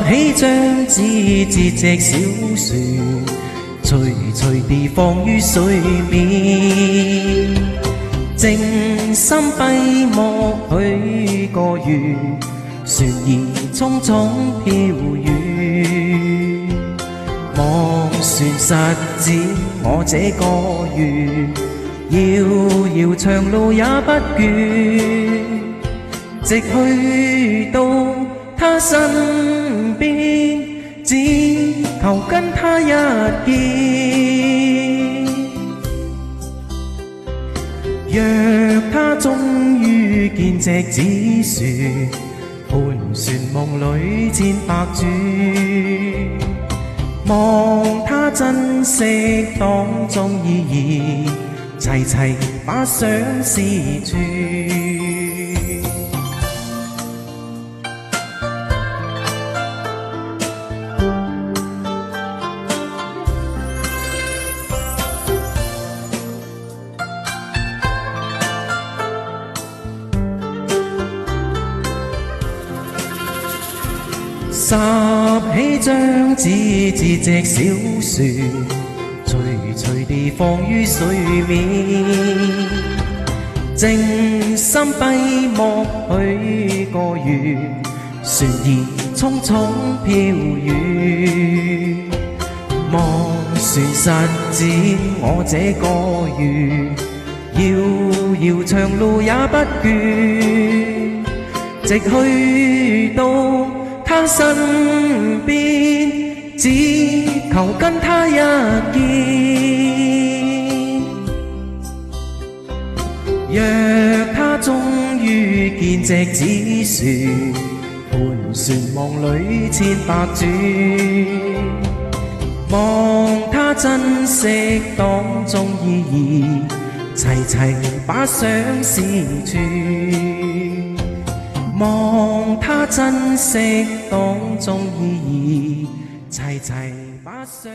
起張紙折隻小船，隨隨地放於水面，靜心閉目許個願，船兒匆匆飄遠，望船實踐我這個願，遙遙長路也不倦，直去到他身邊，只求跟他一見。若他終於見隻紙船，盤旋夢裏千百轉，望他珍惜當中意義，齊齊把相思串。拾起張紙折隻小船，隨隨地放於水面，靜心閉目許個願，船兒匆匆飄遠，望船實踐我這個願，遙遙長路也不倦，直去到他身邊，只求跟他一見。若他終於見隻紙船，盤旋夢裏千百轉，望他珍惜當中意義，齊齊把相思串。望他珍惜當中意義，齊齊把相